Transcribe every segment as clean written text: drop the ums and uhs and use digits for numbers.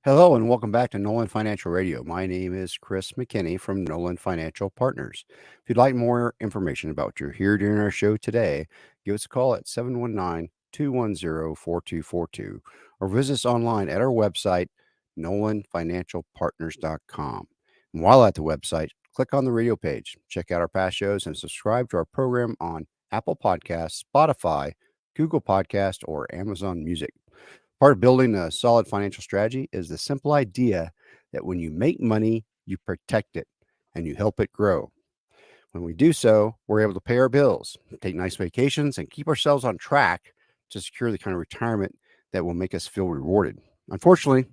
Hello and welcome back to Nolan Financial Radio. My name is Chris McKinney from Nolan Financial Partners. If you'd like more information about what you're here during our show today, give us a call at 719-210-4242 or visit us online at our website, nolanfinancialpartners.com. And while at the website, click on the radio page, check out our past shows, and subscribe to our program on Apple Podcasts, Spotify, Google Podcast, or Amazon Music. Part of building a solid financial strategy is the simple idea that when you make money, you protect it and you help it grow. When we do so, we're able to pay our bills, take nice vacations, and keep ourselves on track to secure the kind of retirement that will make us feel rewarded. Unfortunately,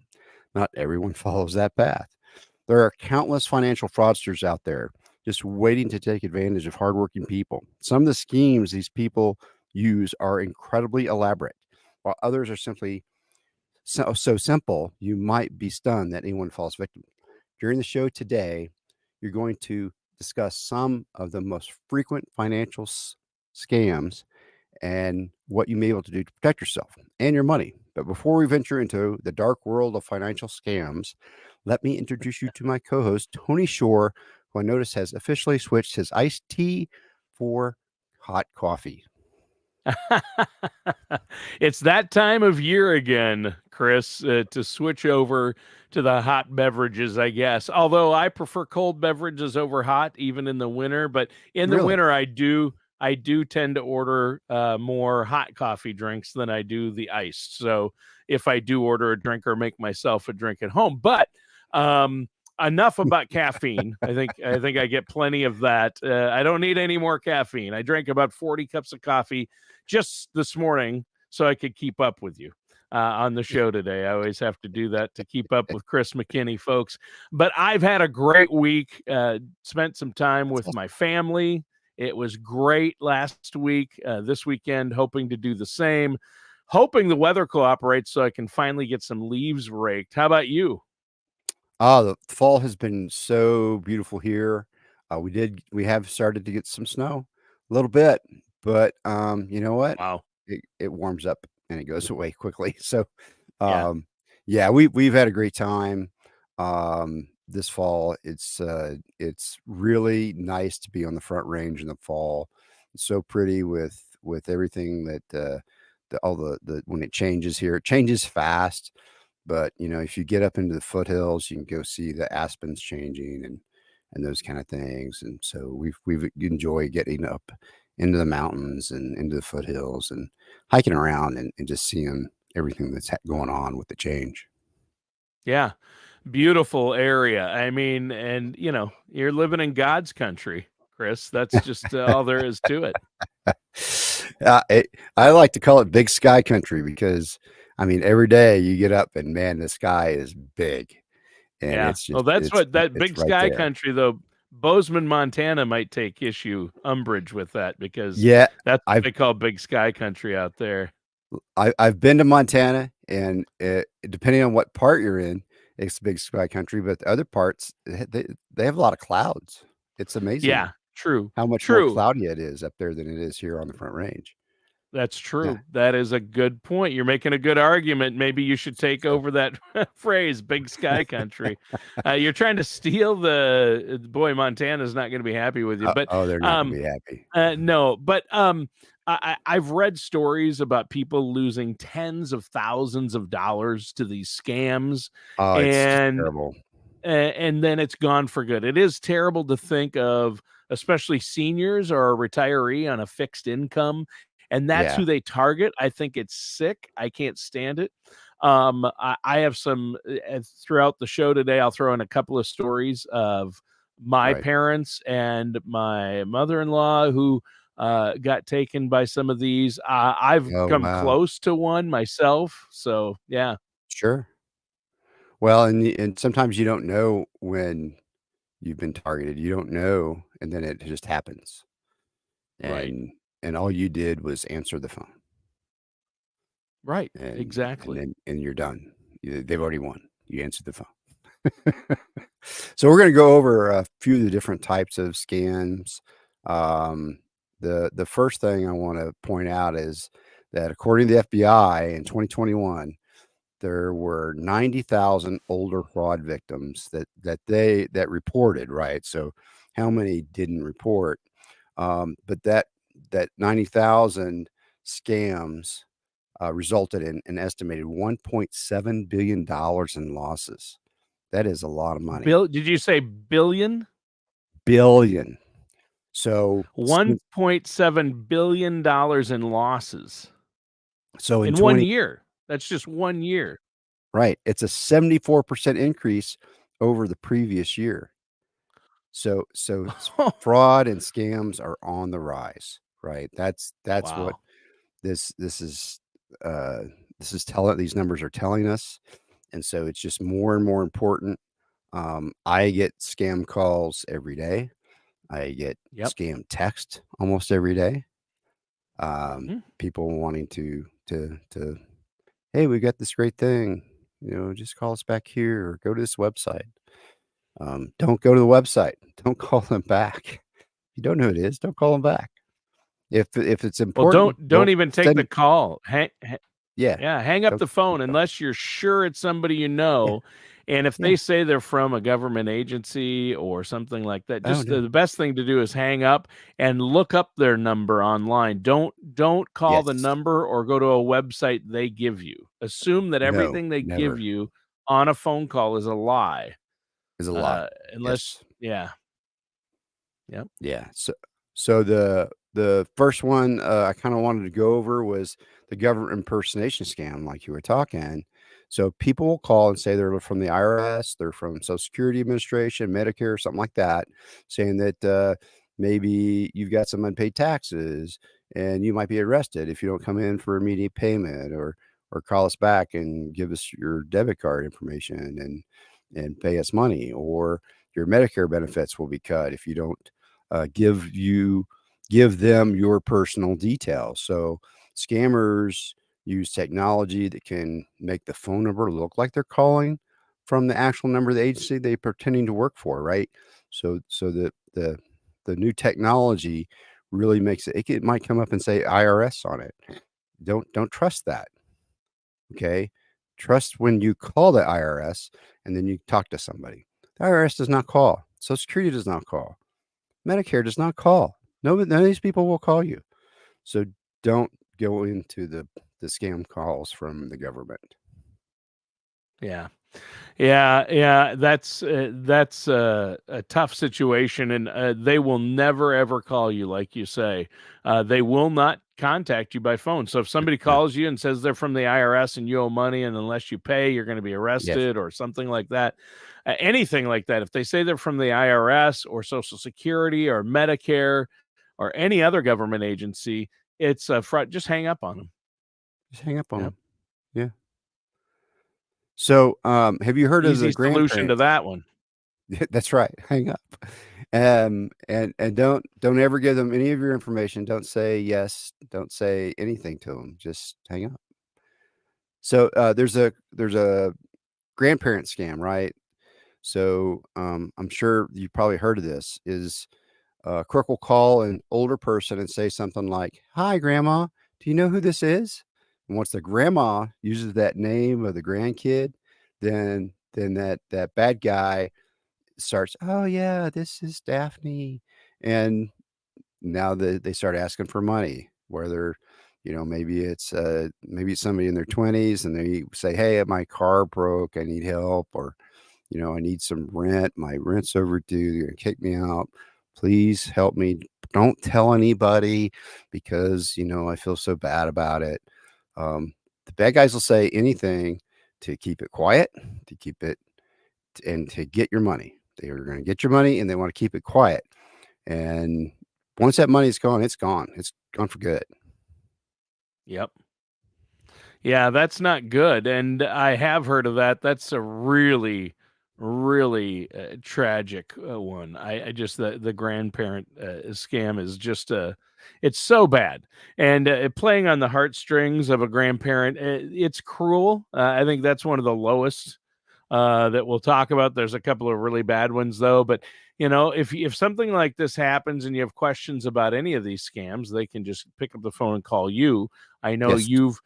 not everyone follows that path. There are countless financial fraudsters out there just waiting to take advantage of hardworking people. Some of the schemes these people use are incredibly elaborate, while others are simply so simple, you might be stunned that anyone falls victim. During the show today, you're going to discuss some of the most frequent financial scams and what you may be able to do to protect yourself and your money. But before we venture into the dark world of financial scams, let me introduce you to my co-host, Tony Shore, who I notice has officially switched his iced tea for hot coffee. It's that time of year again, Chris, to switch over to the hot beverages, I guess. Although I prefer cold beverages over hot, even in the winter. But in the Really? winter, I do tend to order more hot coffee drinks than I do the iced. So if I do order a drink or make myself a drink at home, but enough about caffeine. I think I get plenty of that. I don't need any more caffeine. I drank about 40 cups of coffee just this morning so I could keep up with you on the show today. I always have to do that to keep up with Chris McKinney, folks. But I've had a great week, spent some time with my family. It was great last week. This weekend, hoping to do the same, hoping the weather cooperates so I can finally get some leaves raked. How about you? The fall has been so beautiful here. We have started to get some snow a little bit, but you know what? Wow. It warms up and it goes away quickly. So, Yeah. yeah, we've had a great time this fall. It's really nice to be on the Front Range in the fall. It's so pretty with everything that all the when it changes here, it changes fast. But, if you get up into the foothills, you can go see the aspens changing and those kind of things. And so we've enjoyed getting up into the mountains and into the foothills and hiking around and just seeing everything that's going on with the change. Yeah. Beautiful area. I mean, and you're living in God's country, Chris. That's just all there is to it. I like to call it big sky country because, I mean, every day you get up and man, the sky is big. And Yeah. it's Well, just, that's what that it's big right sky there. country, though. Bozeman, Montana might take umbrage with that because Yeah. that's what I've they call big sky country out there. I've been to Montana, and depending on what part you're in, it's big sky country. But the other parts, they have a lot of clouds. It's amazing Yeah. True. how much more True. cloudy it is up there than it is here on the Front Range. That's Yeah. true. That is a good point. You're making a good argument. Maybe you should take So, over that phrase, big sky country. You're trying to steal boy, Montana's not going to be happy with you. But oh, they're not going to be happy. no, but I've read stories about people losing tens of thousands of dollars to these scams, Oh, it's just and terrible. and then it's gone for good. It is terrible to think of, especially seniors or a retiree on a fixed income, and that's Yeah. who they target. I think it's sick. I can't stand it. I have some throughout the show today. I'll throw in a couple of stories of my Right. parents and my mother-in-law who got taken by some of these. I've Oh, come wow. close to one myself. So yeah, Sure. Well, and sometimes you don't know when you've been targeted. You don't know, and then it just happens. right, And all you did was answer the phone. right, And exactly. then you're done. They've already won. You answered the phone. So we're going to go over a few of the different types of scams. Um, the first thing I want to point out is that according to the FBI in 2021, there were 90,000 older fraud victims that reported, right? So how many didn't report? But that 90,000 scams resulted in an estimated $1.7 billion in losses. That is a lot of money. Did you say billion? Billion. So, $1.7 billion in losses so in in 1 20, year. That's just 1 year. right. It's a 74% increase over the previous year. So fraud and scams are on the rise, right? That's what Wow. this is uh telling these numbers are telling us. And so it's just more and more important. I get scam calls every day. I get Yep. scam text almost every day. Mhm. People wanting to hey, we got this great thing, just call us back here or go to this website. Don't go to the website. Don't call them back. If you don't know who it is, don't call them back. If it's Well, important, don't don't even take the send. call. Yeah, Yeah, hang up don't the phone unless you're sure it's somebody you yeah, know, and if yeah. they say they're from a government agency or something like that, Oh, just no. the best thing to do is hang up and look up their number online. Don't call the Yes. number or go to a website they give you. Assume that No, everything they give never. you on a phone call is a lie, Is a lie. unless Yes. yeah. Yep. Yeah. So the first one I kind of wanted to go over was the government impersonation scam, like you were talking. So people will call and say they're from the IRS, they're from Social Security Administration, Medicare, something like that, saying that maybe you've got some unpaid taxes and you might be arrested if you don't come in for immediate payment, or call us back and give us your debit card information and pay us money, or your Medicare benefits will be cut if you don't give them your personal details. So scammers use technology that can make the phone number look like they're calling from the actual number of the agency they pretending to work for, right? So the new technology really makes it might come up and say IRS on it. Don't trust that. Okay. Trust when you call the IRS and then you talk to somebody. The IRS does not call. Social Security does not call. Medicare does not call. No, none of these people will call you. So don't go into the scam calls from the government. Yeah. Yeah, that's a tough situation, and they will never ever call you, like you say. They will not contact you by phone. So if somebody No. calls you and says they're from the IRS and you owe money, and unless you pay, you're going to be Yes. arrested or something like that, anything like that. If they say they're from the IRS or Social Security or Medicare or any other government agency, it's a fraud. Just hang up on them. Just hang up on Yep. them. Yeah. So, have you heard of Easy the solution to grandparents? that one. That's right. Hang up. And don't ever give them any of your information. Don't say yes. Don't say anything to them. Just hang up. So, there's a grandparent scam, right? So, I'm sure you probably heard of this. Is Crook will call an older person and say something like, "Hi, grandma. Do you know who this is?" And once the grandma uses that name of the grandkid, then that bad guy starts, "Oh yeah, this is Daphne," and now they start asking for money. Whether maybe it's somebody in their 20s and they say, "Hey, my car broke. I need help," or I need some rent. My rent's overdue. They're gonna kick me out. Please help me. Don't tell anybody because, I feel so bad about it. The bad guys will say anything to keep it quiet, to keep it and to get your money. They are going to get your money and they want to keep it quiet. And once that money is gone, it's gone. It's gone for good. Yep. Yeah, that's not good, and I have heard of that. That's a really, really tragic one. I just the grandparent scam is just it's so bad, and playing on the heartstrings of a grandparent, it's cruel. I think that's one of the lowest that we'll talk about. There's a couple of really bad ones though, but if something like this happens and you have questions about any of these scams, they can just pick up the phone and call you. I know Yes.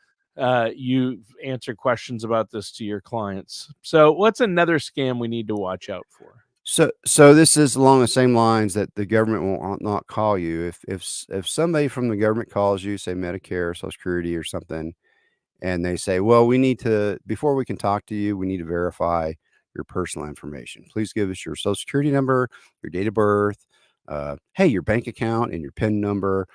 you answer questions about this to your clients. So, what's another scam we need to watch out for? So this is along the same lines that the government will not call you. If somebody from the government calls you, say Medicare, Social Security, or something, and they say, "Well, we need to before we can talk to you, we need to verify your personal information. Please give us your Social Security number, your date of birth, hey, your bank account, and your PIN number."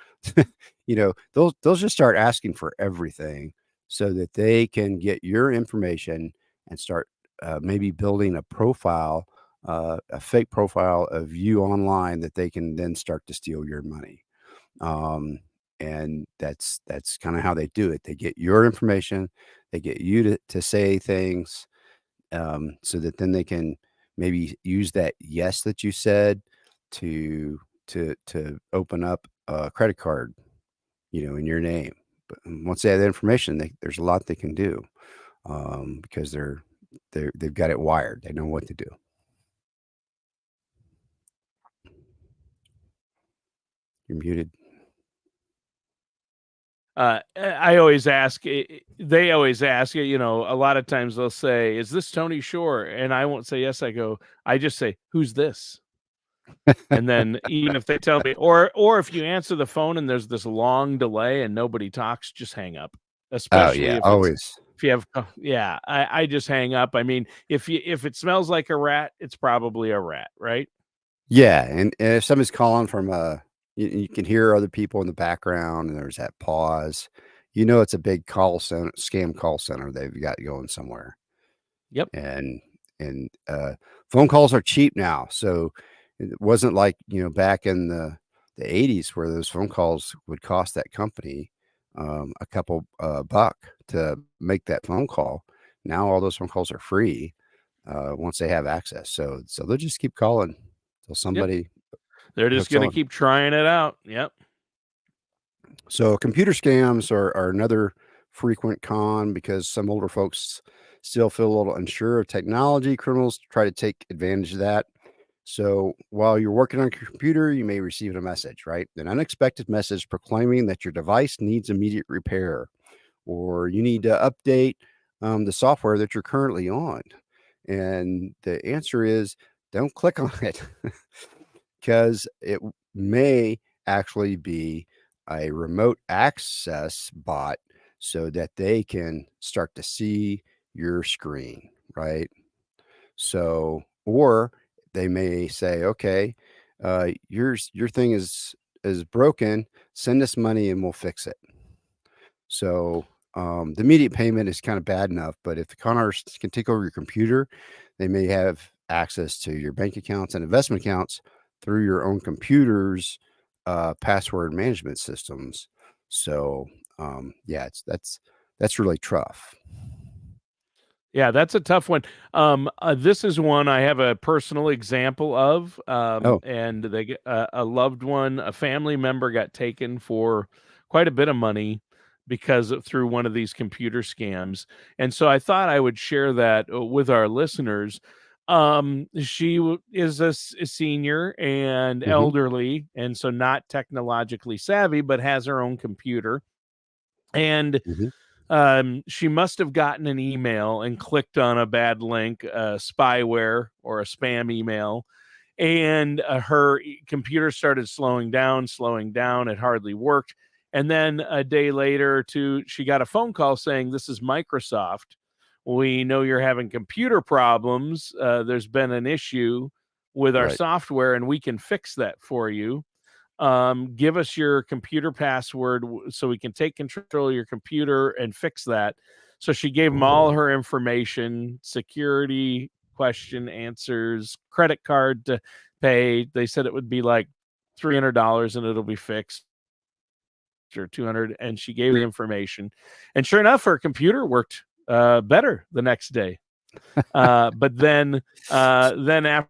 They'll just start asking for everything so that they can get your information and start maybe building a fake profile of you online that they can then start to steal your money. Um, and that's kind of how they do it. They get your information, they get you to say things, so that then they can maybe use that yes that you said to to open up a credit card, in your name. But once they have that information, there's a lot they can do, because they've got it wired. They know what to do. You're muted. I always ask, they always ask, a lot of times they'll say, "Is this Tony Shore?" And I won't say yes. I just say, "Who's this?" And then even if they tell me, or if you answer the phone and there's this long delay and nobody talks, just hang up. Oh Especially yeah, always. if you have, yeah, I just hang up. I mean, if it smells like a rat, it's probably a rat, right? Yeah, and if somebody's calling from you can hear other people in the background, and there's that pause. It's a big call center, scam call center they've got going somewhere. Yep. And phone calls are cheap now, so it wasn't like, back in the 80s where those phone calls would cost that company, a couple, buck to make that phone call. Now all those phone calls are free, once they have access, so they'll just keep calling till Yep. somebody They're just hooks gonna on. keep trying it out. Yep. So computer scams are another frequent con because some older folks still feel a little unsure of technology. Criminals try to take advantage of that. So while you're working on your computer, you may receive a message, right? An unexpected message proclaiming that your device needs immediate repair, or you need to update the software that you're currently on. And the answer is don't click on it, because may actually be a remote access bot so that they can start to see your screen, right? So, or they may say, okay, your thing is broken. Send us money and we'll fix it. So, the immediate payment is kind of bad enough, but if the con artists can take over your computer, they may have access to your bank accounts and investment accounts through your own computer's password management systems. So, yeah, that's really tough. Yeah, that's a tough one. This is one I have a personal example of, Oh, and a loved one, a family member got taken for quite a bit of money through one of these computer scams, and so I thought I would share that with our listeners. Is a senior and hmm, elderly, and so not technologically savvy, but has her own computer, and hmm. she must have gotten an email and clicked on a bad link, spyware or a spam email, and her computer started slowing down. It hardly worked. And then a day later, or two, she got a phone call saying, "This is Microsoft. We know you're having computer problems. There's been an issue with our Right. software, and we can fix that for you. Give us your computer password so we can take control of your computer and fix that." So she gave them all her information, security question answers, credit card to pay. They said it would be like $300 and it'll be fixed, or 200. And she gave the information, and sure enough, her computer worked better the next day. But then after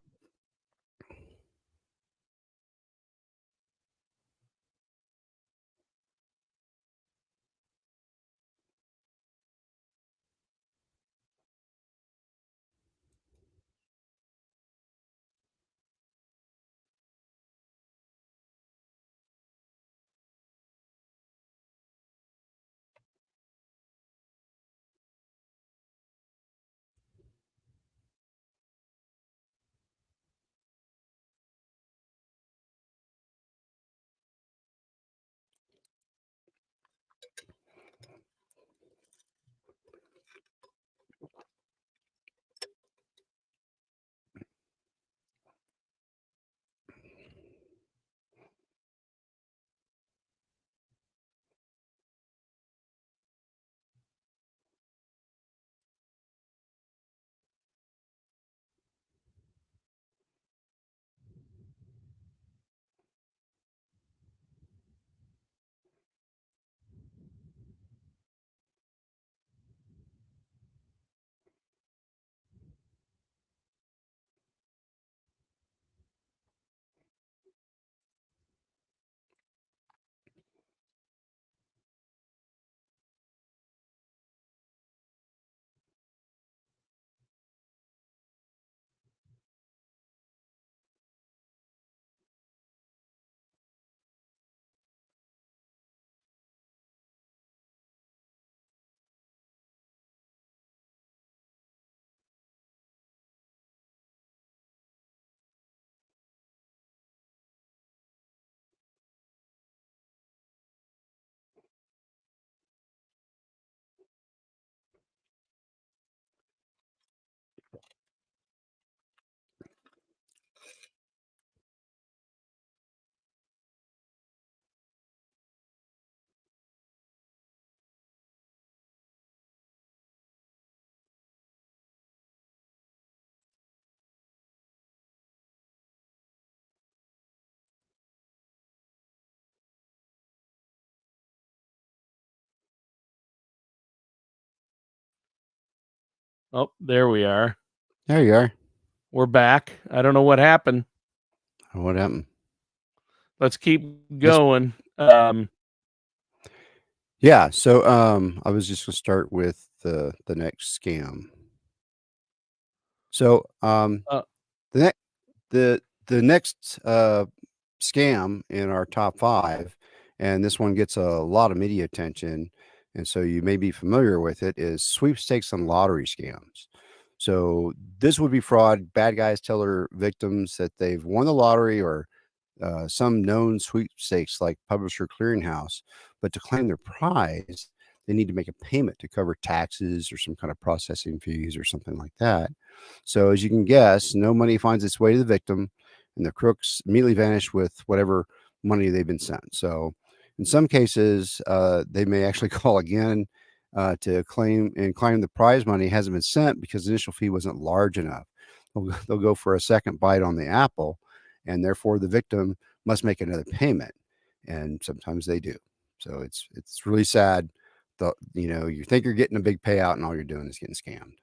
Oh, there we are. There you are. We're back. I don't know what happened. What happened? Let's keep Yes. going. Yeah. So I was just gonna start with the next scam. So Uh, the next the next scam in our top five, and this one gets a lot of media attention, and so you may be familiar with it, is sweepstakes and lottery scams. So this would be fraud. Bad guys tell their victims that they've won the lottery or some known sweepstakes like Publisher Clearinghouse, but to claim their prize, they need to make a payment to cover taxes or some kind of processing fees or something like that. So, as you can guess, no money finds its way to the victim, and the crooks immediately vanish with whatever money they've been sent. So, in some cases, they may actually call again to claim the prize money hasn't been sent because the initial fee wasn't large enough. They'll go for a second bite on the apple, and therefore the victim must make another payment, and sometimes they do. So it's really sad. You think you're getting a big payout, and all you're doing is getting scammed.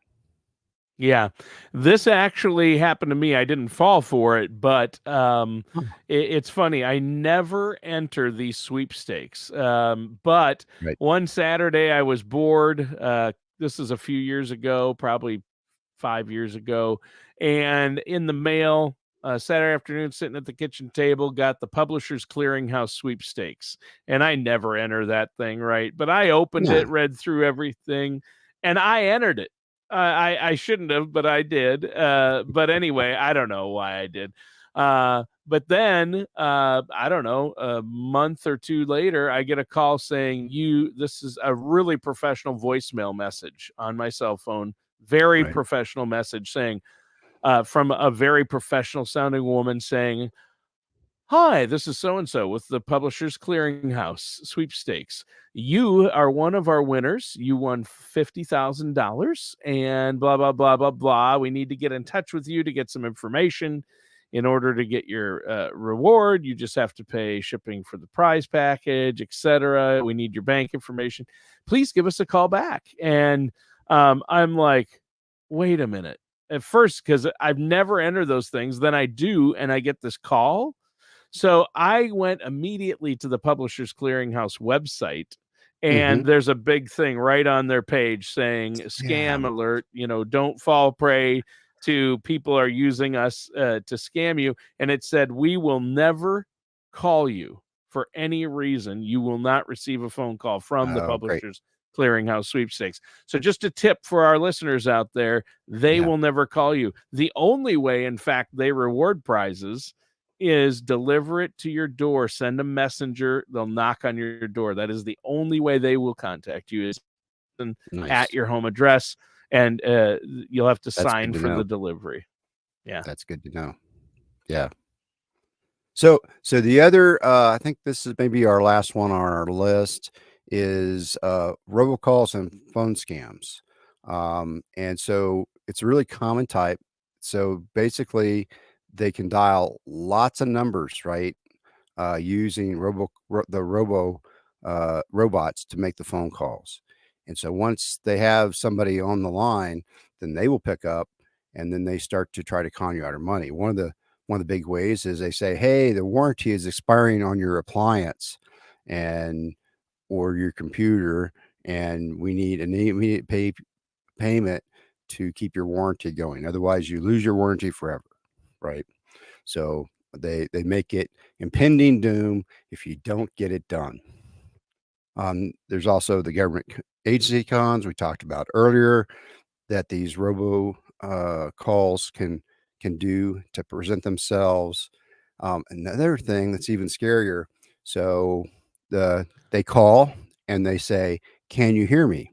yeah, this actually happened to me. I didn't fall for it, but Oh, it's funny. I never enter these sweepstakes. But right. one Saturday I was bored. This is a few years ago, probably 5 years ago, and in the mail, Saturday afternoon, sitting at the kitchen table, got the Publishers Clearinghouse sweepstakes, and I never enter that thing, right? But I opened Yeah. it, read through everything, and I entered it. I shouldn't have, but I did. But anyway, I don't know why I did. But then I don't know, a month or two later, I get a call saying this is a really professional voicemail message on my cell phone, very Right. professional message saying from a very professional sounding woman saying, "Hi, this is so and so with the Publishers Clearinghouse sweepstakes. You are one of our winners. You won $50,000 and blah, blah, blah, blah, blah. We need to get in touch with you to get some information in order to get your reward. You just have to pay shipping for the prize package, etc. We need your bank information. Please give us a call back." And I'm like, wait a minute. At first, because I've never entered those things, then I do, and I get this call. So I went immediately to the Publishers Clearinghouse website, Hmm. and there's a big thing right on their page saying Yeah. scam alert, don't fall prey to people are using us to scam you. And it said, we will never call you for any reason. You will not receive a phone call from the Oh, great. Publishers Clearinghouse sweepstakes. So just a tip for our listeners out there, they Yeah. will never call you. The only way, in fact, they reward prizes is deliver it to your door, send a messenger, they'll knock on your door. That is the only way they will contact you, is at Nice. your home address, and you'll have to That's good sign to for know. the delivery. Yeah. That's good to know. Yeah. So the other, I think this is maybe our last one on our list, is robocalls and phone scams. And so it's a really common type. So basically, they can dial lots of numbers, right? Using the robots to make the phone calls. And so once they have somebody on the line, then they will pick up, and then they start to try to con you out of money. One of the big ways is they say, "Hey, the warranty is expiring on your appliance and or your computer, and we need an immediate payment to keep your warranty going. Otherwise, you lose your warranty forever." Right? So they make it impending doom if you don't get it done. There's also the government agency cons we talked about earlier that these robo calls can do to present themselves. Another thing that's even scarier. So they call and they say, "Can you hear me?"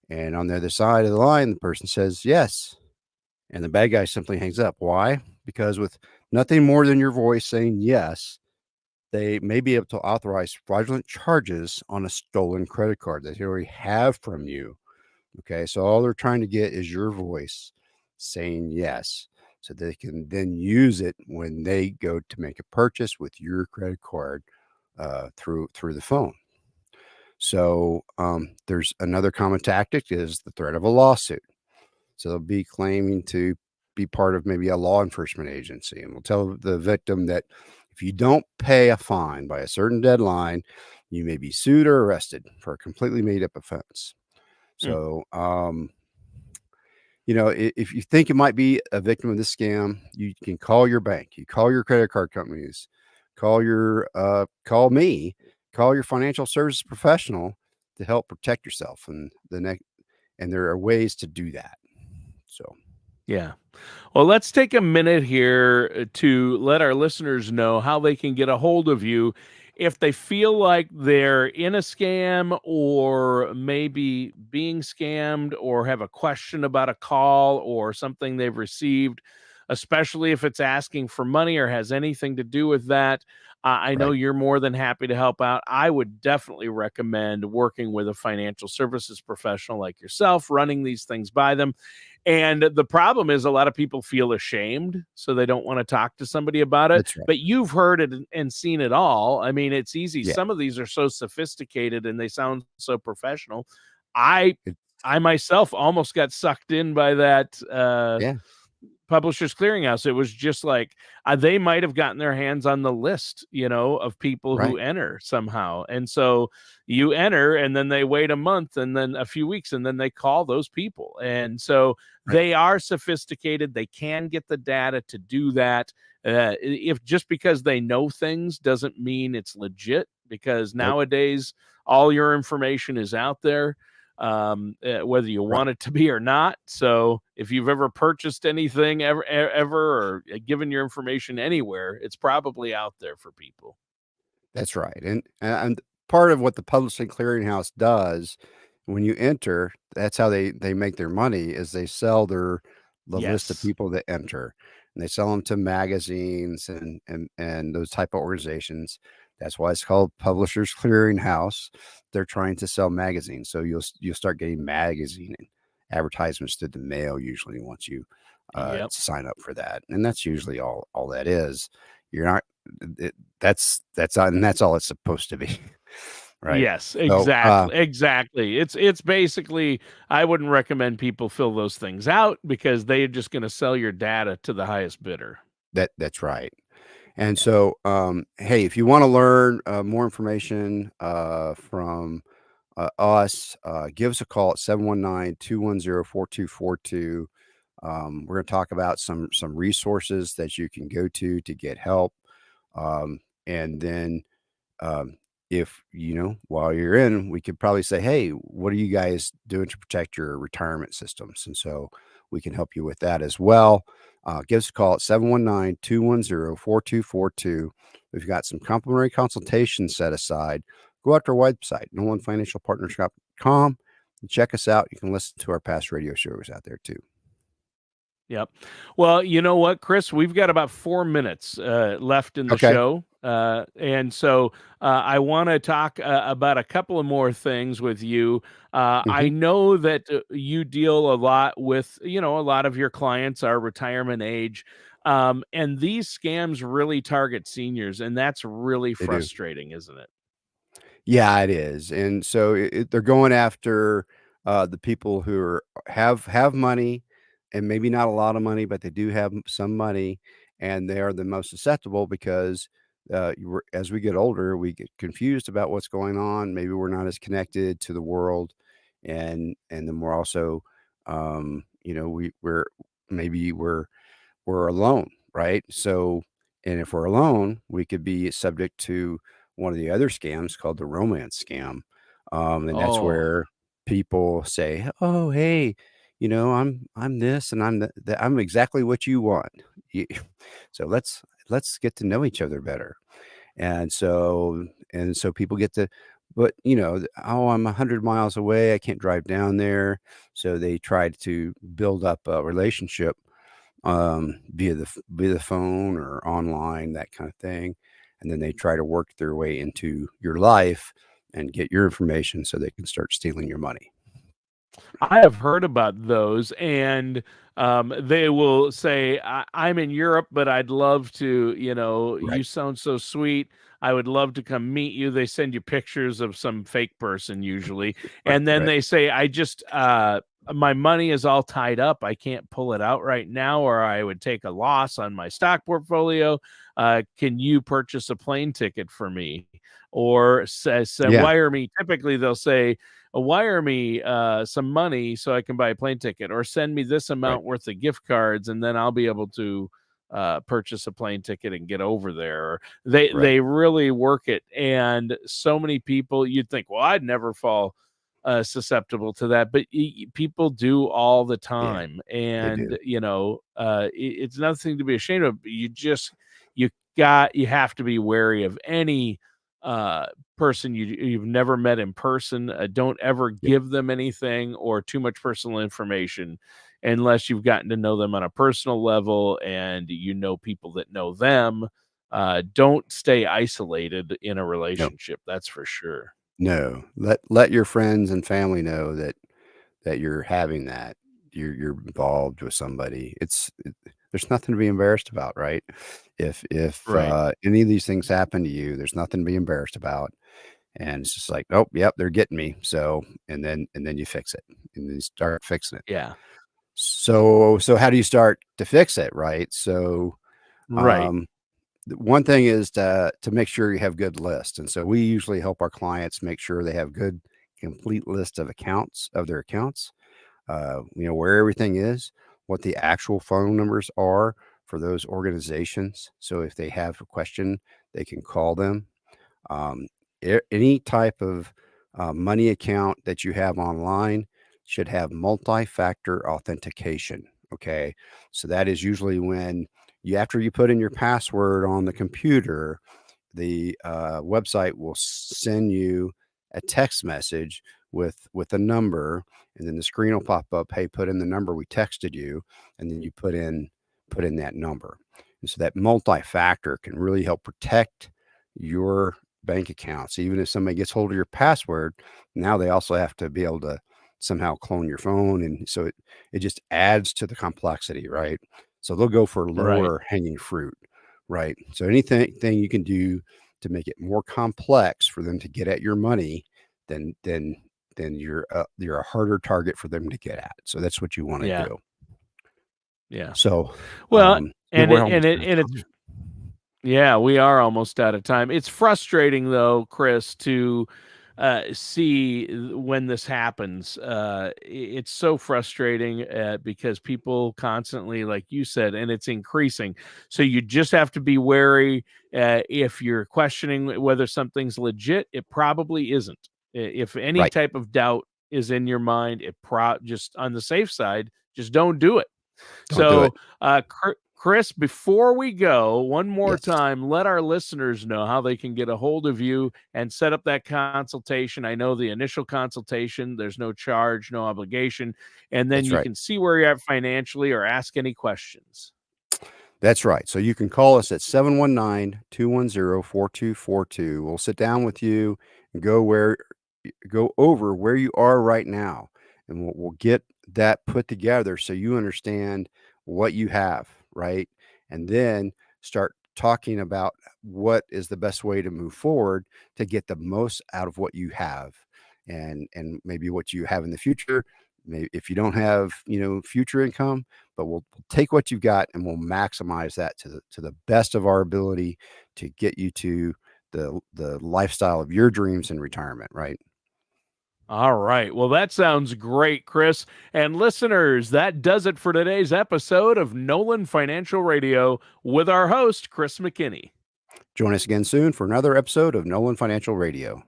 And on the other side of the line, the person says, "Yes." And the bad guy simply hangs up. Why? Because with nothing more than your voice saying yes, they may be able to authorize fraudulent charges on a stolen credit card that they already have from you. Okay. So all they're trying to get is your voice saying yes. So they can then use it when they go to make a purchase with your credit card through the phone. So there's another common tactic is the threat of a lawsuit. So they'll be claiming to be part of maybe a law enforcement agency, and will tell the victim that if you don't pay a fine by a certain deadline, you may be sued or arrested for a completely made up offense. Mm. So, if you think it might be a victim of this scam, you can call your bank, you call your credit card companies, call me, call your financial services professional to help protect yourself. And there are ways to do that. So, Yeah. Well, let's take a minute here to let our listeners know how they can get a hold of you if they feel like they're in a scam or maybe being scammed or have a question about a call or something they've received, especially if it's asking for money or has anything to do with that. I know right. you're more than happy to help out. I would definitely recommend working with a financial services professional like yourself, running these things by them. And the problem is a lot of people feel ashamed, so they don't want to talk to somebody about it. That's right. But you've heard it and seen it all. I mean, it's easy. Yeah. Some of these are so sophisticated and they sound so professional. I It, I myself almost got sucked in by that yeah. Publishers Clearinghouse. It was just like they might have gotten their hands on the list, of people who Right. enter somehow. And so you enter, and then they wait a month, and then a few weeks, and then they call those people. And so Right. they are sophisticated. They can get the data to do that. If just because they know things doesn't mean it's legit, because Nope. nowadays all your information is out there, whether you Right. want it to be or not. So if you've ever purchased anything ever or given your information anywhere, it's probably out there for people. That's right. And part of what the Publishing Clearinghouse does when you enter, that's how they make their money is they sell the list of Yes. people that enter, and they sell them to magazines and those type of organizations. That's why it's called Publishers Clearinghouse. They're trying to sell magazines, so you'll start getting magazine and advertisements to the mail usually once you Yep. sign up for that, and that's usually all that is. You're not it, that's all it's supposed to be. Right. Yes, So, exactly. It's basically, I wouldn't recommend people fill those things out because they're just going to sell your data to the highest bidder. that's right. And Yeah. so, hey, if you wanna learn, more information, from, us, give us a call at 719-210-4242. We're gonna talk about some resources that you can go to get help. And then, um, if, while you're in, we could probably say, "Hey, what are you guys doing to protect your retirement systems?" And so we can help you with that as well. Give us a call at 719-210-4242. We've got some complimentary consultations set aside. Go out to our website, nolanfinancialpartnership.com, and check us out. You can listen to our past radio shows out there too. Yep. Well, you know what, Chris? We've got about 4 minutes left in the Okay. show. And so I want to talk about a couple of more things with you. I Mhm. know that you deal a lot with, a lot of your clients are retirement age. And these scams really target seniors, and that's really They do. frustrating, isn't it? Yeah, it is, and so they're going after, the people who have money, and maybe not a lot of money, but they do have some money, and they are the most susceptible because, as we get older, we get confused about what's going on. Maybe we're not as connected to the world, and then we're also, we're alone, right? So, and if we're alone, we could be subject to one of the other scams called the romance scam. And that's Oh, where people say, "Oh, hey, I'm this and I'm exactly what you want." You- So let's get to know each other better. And so people get to, but oh, I'm 100 miles away. I can't drive down there. So they try to build up a relationship via the phone or online, that kind of thing, and then they try to work their way into your life and get your information so they can start stealing your money. I have heard about those, and they will say, I'm in Europe, but I'd love to, you Right. sound so sweet. I would love to come meet you. They send you pictures of some fake person usually. Right. And then Right. they say, I just my money is all tied up. I can't pull it out right now, or I would take a loss on my stock portfolio. Can you purchase a plane ticket for me? Or Yeah. wire me. Typically, they'll say, wire me some money so I can buy a plane ticket, or send me this Right. amount worth of gift cards, and then I'll be able to purchase a plane ticket and get over there. Right. They really work it. And so many people, you'd think, well, I'd never fall susceptible to that, but people do all the Yeah. time. They And do. it's nothing to be ashamed of. You you have to be wary of any uh person you've never met in person. Don't ever Yeah. give them anything or too much personal information unless you've gotten to know them on a personal level and you know people that know them. Don't stay isolated in a No. relationship, that's for sure. No. Let your friends and family know that you're having that. You're involved with somebody. There's nothing to be embarrassed about, right? If Right. any of these things happen to you, there's nothing to be embarrassed about. And it's just like, "Oh, yep, they're getting me." So, and then you fix it, and then you start fixing it. Yeah. So how do you start to fix it, right? So, Right. um, one thing is to make sure you have good lists, and so we usually help our clients make sure they have good, complete list of accounts of their accounts, where everything is, what the actual phone numbers are for those organizations. So if they have a question, they can call them. Um, any type of money account that you have online should have multi-factor authentication. Okay. So that is usually when after you put in your password on the computer, the website will send you a text message with a number, and then the screen will pop up. Hey, put in the number we texted you, and then you put in that number. And so that multi-factor can really help protect your bank accounts. Even if somebody gets hold of your password, now they also have to be able to somehow clone your phone, and so it just adds to the complexity, right? So they'll go for Right. lower hanging fruit, right? So anything thing you can do to make it more complex for them to get at your money, then then then you're a harder target for them to get at. So that's what you want to Yeah. do. Yeah. So, Well, yeah, and we're it and almost it out of and it's time. yeah, we are almost out of time. It's frustrating though, Chris, to see when this happens. It's so frustrating because people constantly, like you said, and it's increasing. So you just have to be wary. If you're questioning whether something's legit, it probably isn't. If any Right. type of doubt is in your mind, just on the safe side, just don't do it. Don't do So, it. Chris, before we go, one more Yes. time, let our listeners know how they can get a hold of you and set up that consultation. I know the initial consultation, there's no charge, no obligation, and then That's you right. can see where you're at financially or ask any questions. That's right. So you can call us at 719-210-4242. We'll sit down with you and go over where you are right now, and we'll get that put together so you understand what you have, right? And then start talking about what is the best way to move forward to get the most out of what you have, and maybe what you have in the future. Maybe if you don't have, future income, but we'll take what you've got and we'll maximize that to the best of our ability to get you to the lifestyle of your dreams in retirement, right? All right. Well, that sounds great, Chris. And listeners, that does it for today's episode of Nolan Financial Radio with our host, Chris McKinney. Join us again soon for another episode of Nolan Financial Radio.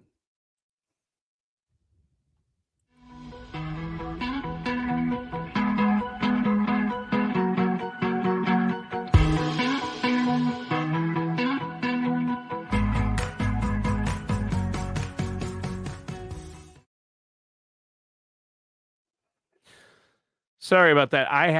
Sorry about that. I